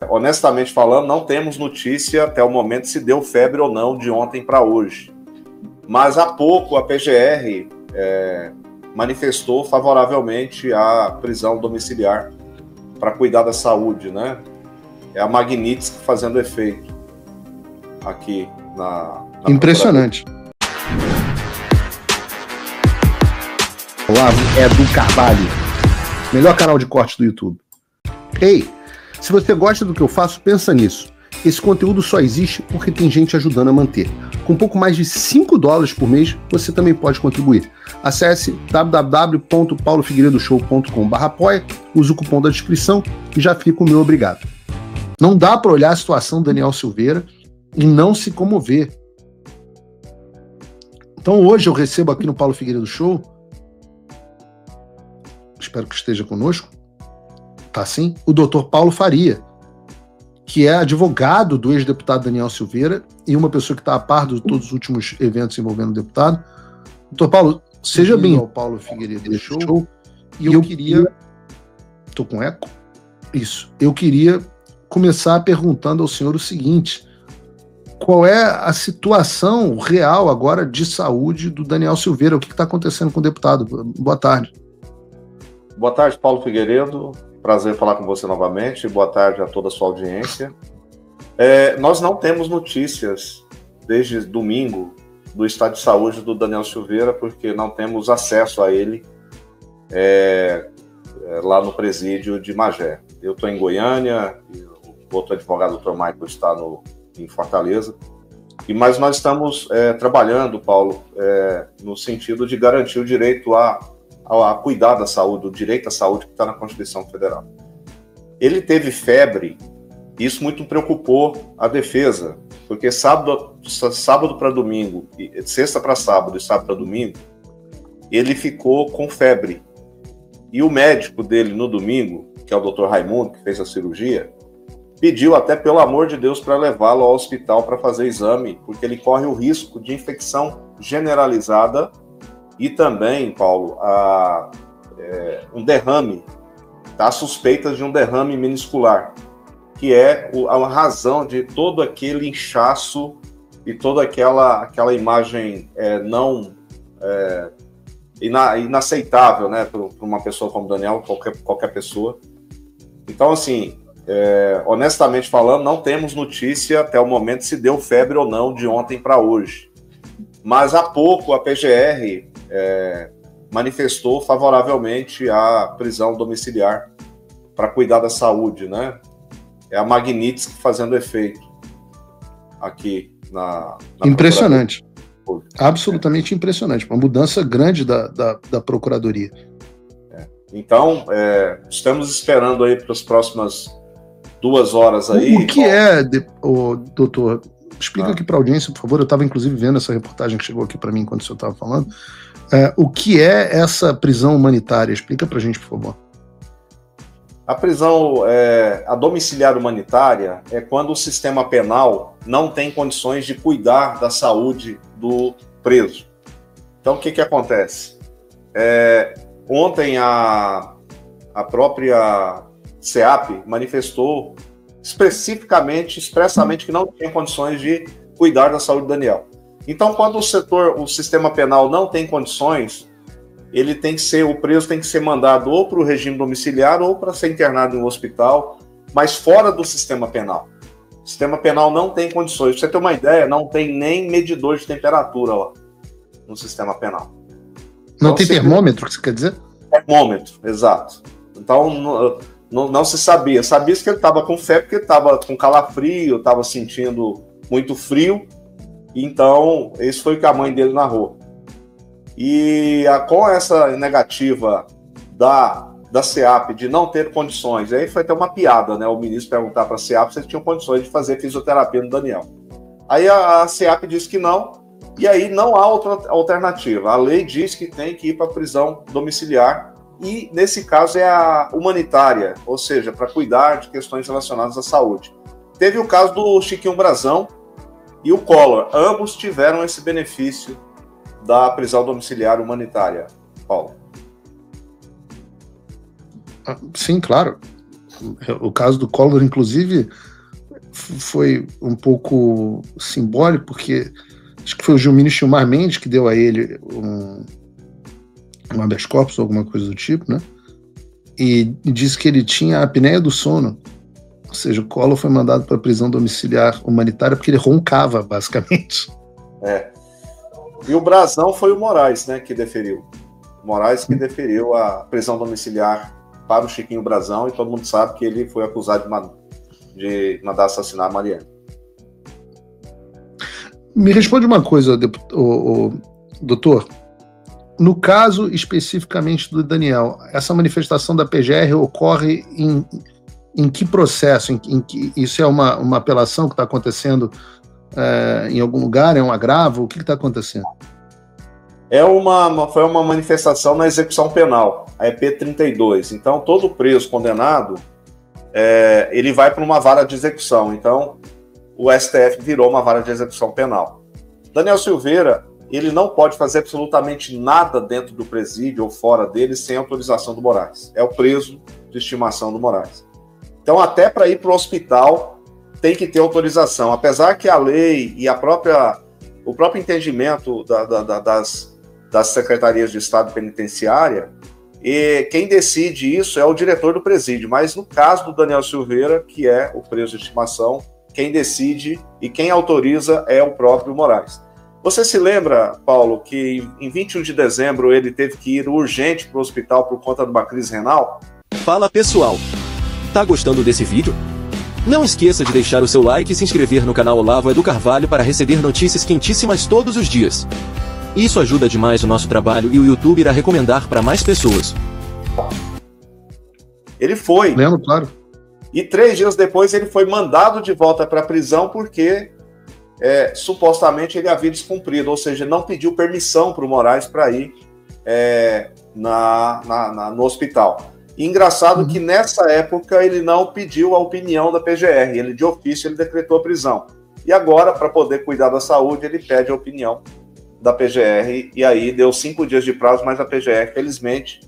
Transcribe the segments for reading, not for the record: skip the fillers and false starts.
Honestamente falando, não temos notícia até o momento se deu febre ou não de ontem para hoje. Mas há pouco a PGR manifestou favoravelmente a prisão domiciliar para cuidar da saúde, né? É a Magnitsky fazendo efeito aqui na Impressionante. Olá, Edu Carvalho, melhor canal de corte do YouTube. Ei, se você gosta do que eu faço, pensa nisso. Esse conteúdo só existe porque tem gente ajudando a manter. Com pouco mais de $5 por mês, você também pode contribuir. Acesse www.paulofigueiredoshow.com/apoia, use o cupom da descrição e já fica o meu obrigado. Não dá para olhar a situação do Daniel Silveira e não se comover. Então hoje eu recebo aqui no Paulo Figueiredo Show, espero que esteja conosco, tá sim, o Dr. Paulo Faria, que é advogado do ex-deputado Daniel Silveira e uma pessoa que está a par de todos os últimos eventos envolvendo o deputado. Dr. Paulo, seja bem-vindo ao Paulo Figueiredo Show. E eu queria... Estou com eco? Isso. Eu queria começar perguntando ao senhor o seguinte: qual é a situação real agora de saúde do Daniel Silveira? O que está acontecendo com o deputado? Boa tarde. Boa tarde, Paulo Figueiredo. Prazer falar com você novamente. Boa tarde a toda a sua audiência. Nós não temos notícias desde domingo do estado de saúde do Daniel Silveira, porque não temos acesso a ele lá no presídio de Magé. Eu estou em Goiânia, e o outro advogado, Dr. Michael, está em Fortaleza. Mas nós estamos trabalhando, Paulo, no sentido de garantir o direito a cuidar da saúde, o direito à saúde que está na Constituição Federal. Ele teve febre, e isso muito preocupou a defesa, porque sábado para domingo, sexta para sábado e sábado para domingo, ele ficou com febre. E o médico dele no domingo, que é o Dr. Raimundo, que fez a cirurgia, pediu até, pelo amor de Deus, para levá-lo ao hospital para fazer exame, porque ele corre o risco de infecção generalizada e também, Paulo, um derrame, tá? Suspeitas de um derrame meniscular, que é a razão de todo aquele inchaço e toda aquela imagem inaceitável, né, para uma pessoa como Daniel, qualquer pessoa. Então, assim, honestamente falando, não temos notícia até o momento se deu febre ou não de ontem para hoje. Mas há pouco a PGR manifestou favoravelmente a prisão domiciliar para cuidar da saúde, né? É a Magnitsky fazendo efeito aqui na impressionante. Absolutamente impressionante. Uma mudança grande da Procuradoria. Então, estamos esperando aí para as próximas 2 horas aí. O que doutor, explica aqui para a audiência, por favor. Eu estava, inclusive, vendo essa reportagem que chegou aqui para mim enquanto o senhor estava falando. O que é essa prisão humanitária? Explica para a gente, por favor. A prisão, a domiciliar humanitária, é quando o sistema penal não tem condições de cuidar da saúde do preso. Então, o que acontece? Ontem, a própria SEAP manifestou expressamente que não tem condições de cuidar da saúde do Daniel. Então, quando o sistema penal não tem condições, o preso tem que ser mandado ou para o regime domiciliar ou para ser internado em um hospital, mas fora do sistema penal. O sistema penal não tem condições. Pra você ter uma ideia, não tem nem medidor de temperatura lá no sistema penal. Não tem termômetro, que você quer dizer? Termômetro, exato. Então, não se sabia. Sabia-se que ele estava com febre, porque ele estava com calafrio, estava sentindo muito frio. Então, esse foi o que a mãe dele narrou. E com essa negativa da SEAP de não ter condições, aí foi até uma piada, né? O ministro perguntar para a SEAP se eles tinham condições de fazer fisioterapia no Daniel. Aí a SEAP disse que não, e aí não há outra alternativa. A lei diz que tem que ir para a prisão domiciliar, e nesse caso é a humanitária, ou seja, para cuidar de questões relacionadas à saúde. Teve o caso do Chiquinho Brazão e o Collor, ambos tiveram esse benefício da prisão domiciliar humanitária, Paulo. Sim, claro. O caso do Collor, inclusive, foi um pouco simbólico, porque acho que foi o Gilmar Mendes que deu a ele um habeas corpus, alguma coisa do tipo, né? E disse que ele tinha a apneia do sono. Ou seja, o Collor foi mandado para prisão domiciliar humanitária porque ele roncava, basicamente. E o brasão foi o Moraes, né, que deferiu. O Moraes que deferiu a prisão domiciliar para o Chiquinho Brazão, e todo mundo sabe que ele foi acusado de mandar assassinar a Marielle. Me responde uma coisa, doutor. No caso especificamente do Daniel, essa manifestação da PGR ocorre em que processo? Em que, isso é uma apelação que está acontecendo em algum lugar? É um agravo? O que está acontecendo? Foi uma manifestação na execução penal, a EP 32. Então, todo preso condenado, ele vai para uma vara de execução. Então, o STF virou uma vara de execução penal. Daniel Silveira, ele não pode fazer absolutamente nada dentro do presídio ou fora dele sem autorização do Moraes. É o preso de estimação do Moraes. Então, até para ir para o hospital, tem que ter autorização. Apesar que a lei e o próprio entendimento das secretarias de Estado penitenciária, e quem decide isso é o diretor do presídio. Mas no caso do Daniel Silveira, que é o preso de estimação, quem decide e quem autoriza é o próprio Moraes. Você se lembra, Paulo, que em 21 de dezembro ele teve que ir urgente para o hospital por conta de uma crise renal? Fala, pessoal! Tá gostando desse vídeo? Não esqueça de deixar o seu like e se inscrever no canal Olavo Edu Carvalho para receber notícias quentíssimas todos os dias. Isso ajuda demais o nosso trabalho e o YouTube irá recomendar para mais pessoas. Ele foi. Lembro, claro. E 3 dias depois ele foi mandado de volta para a prisão porque supostamente ele havia descumprido, ou seja, não pediu permissão para o Moraes para ir no hospital. E engraçado que nessa época ele não pediu a opinião da PGR, ele de ofício ele decretou a prisão. E agora, para poder cuidar da saúde, ele pede a opinião da PGR, e aí deu 5 dias de prazo, mas a PGR, felizmente,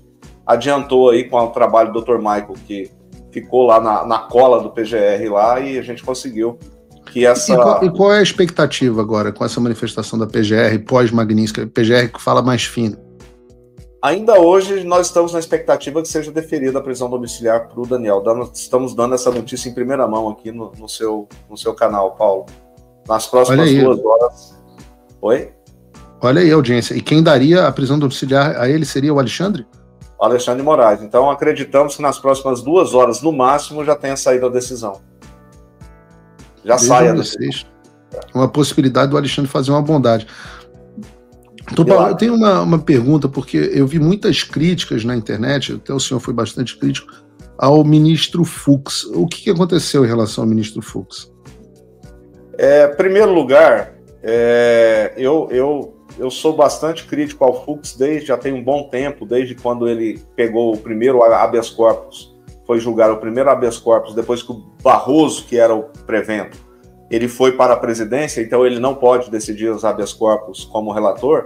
adiantou aí com o trabalho do Dr. Michael, que ficou lá na cola do PGR lá, e a gente conseguiu que essa... E qual é a expectativa agora com essa manifestação da PGR pós-Magnitsky, PGR que fala mais fino? Ainda hoje nós estamos na expectativa que seja deferida a prisão domiciliar para o Daniel. Estamos dando essa notícia em primeira mão aqui no seu canal, Paulo. Nas próximas 2 horas... Oi? Olha aí a audiência. E quem daria a prisão domiciliar a ele seria o Alexandre? O Alexandre Moraes. Então acreditamos que nas próximas 2 horas, no máximo, já tenha saído a decisão. Já saia a decisão. Uma possibilidade do Alexandre fazer uma bondade. Então, Paulo, eu tenho uma pergunta, porque eu vi muitas críticas na internet, até o senhor foi bastante crítico, ao ministro Fux. O que aconteceu em relação ao ministro Fux? Em primeiro lugar, eu sou bastante crítico ao Fux já tem um bom tempo, desde quando ele pegou o primeiro habeas corpus, foi julgar o primeiro habeas corpus, depois que o Barroso, que era o prevento, ele foi para a presidência, então ele não pode decidir os habeas corpus como relator.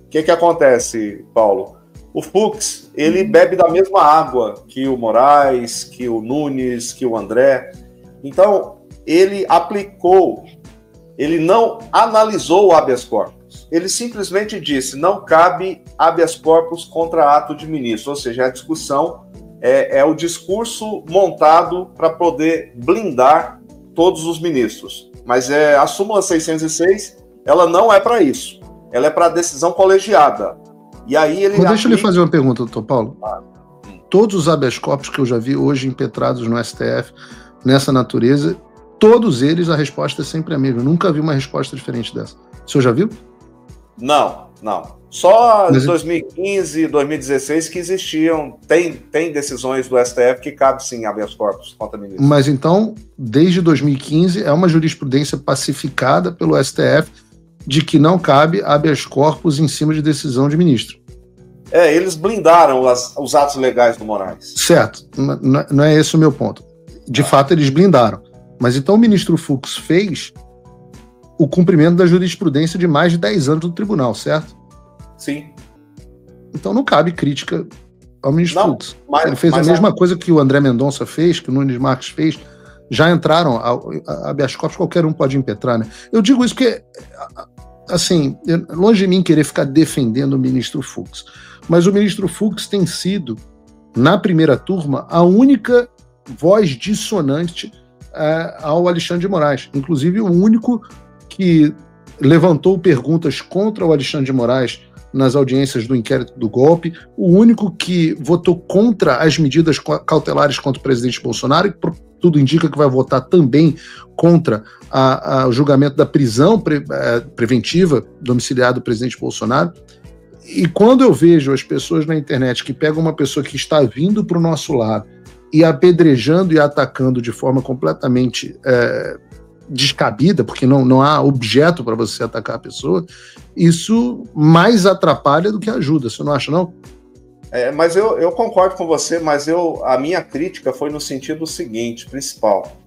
O que acontece, Paulo? O Fux, ele bebe da mesma água que o Moraes, que o Nunes, que o André. Então, ele não analisou o habeas corpus. Ele simplesmente disse, não cabe habeas corpus contra ato de ministro. Ou seja, a discussão é o discurso montado para poder blindar todos os ministros. Mas a súmula 606, ela não é para isso. Ela é para decisão colegiada. E aí ele... Deixa eu lhe fazer uma pergunta, doutor Paulo. Todos os habeas corpus que eu já vi hoje impetrados no STF, nessa natureza, todos eles a resposta é sempre a mesma. Eu nunca vi uma resposta diferente dessa. O senhor já viu? Não. Só em 2015 e 2016 que existiam, tem decisões do STF que cabe sim habeas corpus contra ministro. Mas então, desde 2015, é uma jurisprudência pacificada pelo STF de que não cabe habeas corpus em cima de decisão de ministro. Eles blindaram os atos legais do Moraes. Certo, não é esse o meu ponto. De fato, eles blindaram. Mas então o ministro Fux fez o cumprimento da jurisprudência de mais de 10 anos do tribunal, certo? Sim. Então não cabe crítica ao ministro Fux. Ele fez a mesma coisa que o André Mendonça fez, que o Nunes Marques fez. Já entraram a habeas corpus, qualquer um pode impetrar, né? Eu digo isso porque, assim, longe de mim querer ficar defendendo o ministro Fux, mas o ministro Fux tem sido, na primeira turma, a única voz dissonante ao Alexandre de Moraes. Inclusive, o único que levantou perguntas contra o Alexandre de Moraes nas audiências do inquérito do golpe, o único que votou contra as medidas cautelares contra o presidente Bolsonaro, e tudo indica que vai votar também contra o julgamento da prisão preventiva domiciliar do presidente Bolsonaro. E quando eu vejo as pessoas na internet que pegam uma pessoa que está vindo para o nosso lado e apedrejando e atacando de forma completamente descabida, porque não há objeto para você atacar a pessoa, isso mais atrapalha do que ajuda, você não acha, não? Mas eu concordo com você, mas a minha crítica foi no sentido seguinte, principal.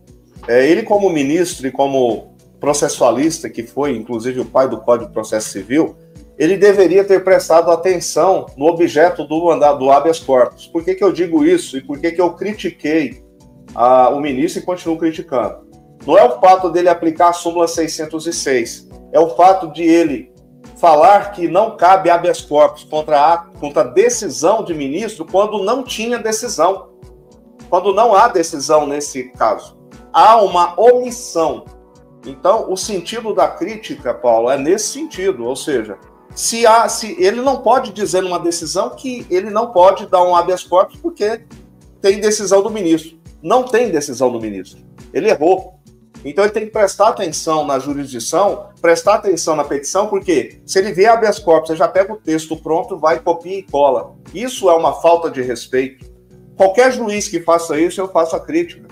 Ele como ministro e como processualista, que foi inclusive o pai do Código de Processo Civil, ele deveria ter prestado atenção no objeto do habeas corpus. Por que eu digo isso e por que eu critiquei o ministro e continuo criticando? Não é o fato dele aplicar a súmula 606, é o fato de ele falar que não cabe habeas corpus contra a decisão de ministro quando não tinha decisão. Quando não há decisão nesse caso. Há uma omissão. Então, o sentido da crítica, Paulo, é nesse sentido, ou seja, se ele não pode dizer numa decisão que ele não pode dar um habeas corpus porque tem decisão do ministro. Não tem decisão do ministro. Ele errou. Então ele tem que prestar atenção na jurisdição, prestar atenção na petição, porque se ele vê habeas corpus, ele já pega o texto pronto, vai, copia e cola. Isso é uma falta de respeito. Qualquer juiz que faça isso, eu faço a crítica.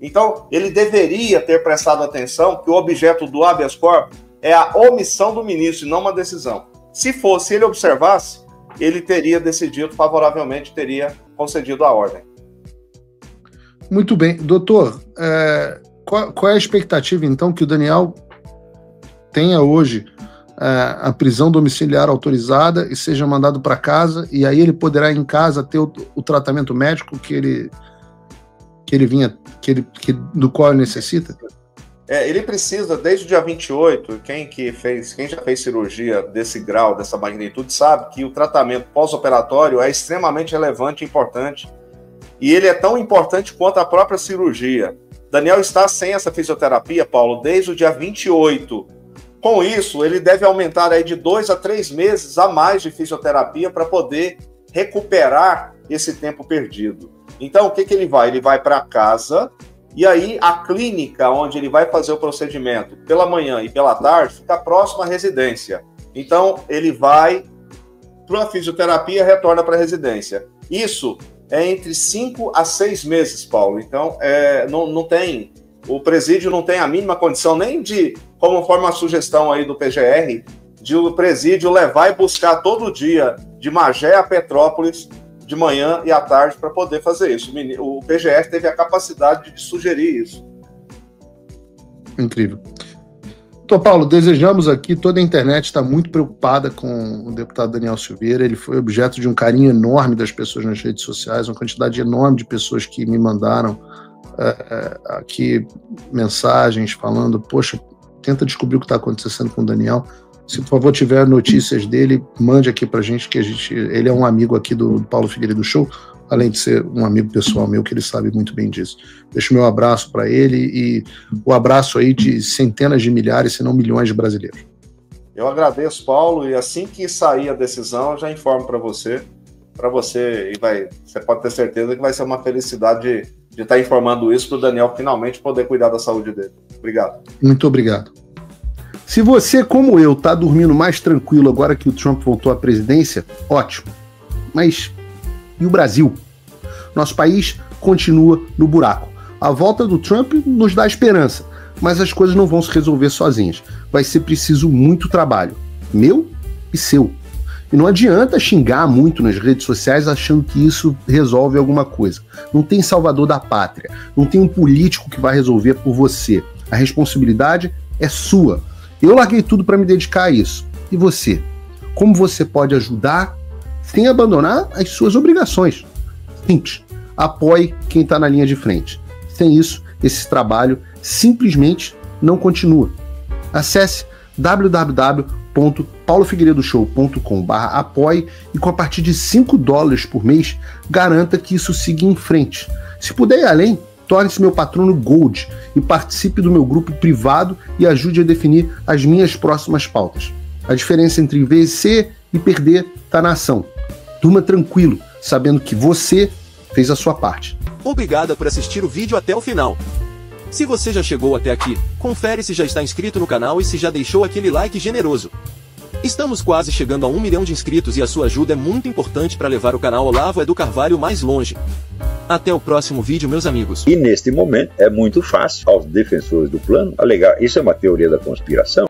Então, ele deveria ter prestado atenção que o objeto do habeas corpus é a omissão do ministro e não uma decisão. Se ele observasse, ele teria decidido favoravelmente, teria concedido a ordem. Muito bem. Doutor, qual é a expectativa, então, que o Daniel tenha hoje a prisão domiciliar autorizada e seja mandado para casa, e aí ele poderá em casa ter o tratamento médico do qual ele necessita? Ele precisa, desde o dia 28, quem já fez cirurgia desse grau, dessa magnitude, sabe que o tratamento pós-operatório é extremamente relevante e importante. E ele é tão importante quanto a própria cirurgia. Daniel está sem essa fisioterapia, Paulo, desde o dia 28. Com isso, ele deve aumentar aí de 2 a 3 meses a mais de fisioterapia para poder recuperar esse tempo perdido. Então, o que ele vai? Ele vai para casa, e aí a clínica onde ele vai fazer o procedimento pela manhã e pela tarde fica próximo à residência. Então, ele vai para a fisioterapia e retorna para a residência. Isso é entre 5 a 6 meses, Paulo. Então, o presídio não tem a mínima condição nem de, como forma a sugestão aí do PGR, de o presídio levar e buscar todo dia de Magé a Petrópolis, de manhã e à tarde, para poder fazer isso. O PGR teve a capacidade de sugerir isso. Incrível. Doutor Paulo, desejamos aqui, toda a internet está muito preocupada com o deputado Daniel Silveira. Ele foi objeto de um carinho enorme das pessoas nas redes sociais, uma quantidade enorme de pessoas que me mandaram aqui mensagens falando, poxa, tenta descobrir o que está acontecendo com o Daniel. Se, por favor, tiver notícias dele, mande aqui pra gente, que ele é um amigo aqui do Paulo Figueiredo Show, além de ser um amigo pessoal meu, que ele sabe muito bem disso. Deixo meu abraço para ele e o abraço aí de centenas de milhares, se não milhões de brasileiros. Eu agradeço, Paulo, e assim que sair a decisão, eu já informo para você, e você pode ter certeza que vai ser uma felicidade de estar informando isso para o Daniel finalmente poder cuidar da saúde dele. Obrigado. Muito obrigado. Se você, como eu, está dormindo mais tranquilo agora que o Trump voltou à presidência, ótimo. Mas e o Brasil? Nosso país continua no buraco. A volta do Trump nos dá esperança, mas as coisas não vão se resolver sozinhas. Vai ser preciso muito trabalho, meu e seu. E não adianta xingar muito nas redes sociais achando que isso resolve alguma coisa. Não tem salvador da pátria, não tem um político que vai resolver por você. A responsabilidade é sua. Eu larguei tudo para me dedicar a isso. E você? Como você pode ajudar, sem abandonar as suas obrigações. Simples. Apoie quem está na linha de frente. Sem isso, esse trabalho simplesmente não continua. Acesse www.paulofigueiredoshow.com/apoie e com a partir de $5 por mês, garanta que isso siga em frente. Se puder ir além, torne-se meu patrono Gold e participe do meu grupo privado e ajude a definir as minhas próximas pautas. A diferença entre vencer e perder está na ação. Durma tranquilo, sabendo que você fez a sua parte. Obrigada por assistir o vídeo até o final. Se você já chegou até aqui, confere se já está inscrito no canal e se já deixou aquele like generoso. Estamos quase chegando a 1 milhão de inscritos e a sua ajuda é muito importante para levar o canal Olavo do Carvalho mais longe. Até o próximo vídeo, meus amigos. E neste momento é muito fácil aos defensores do plano alegar isso é uma teoria da conspiração.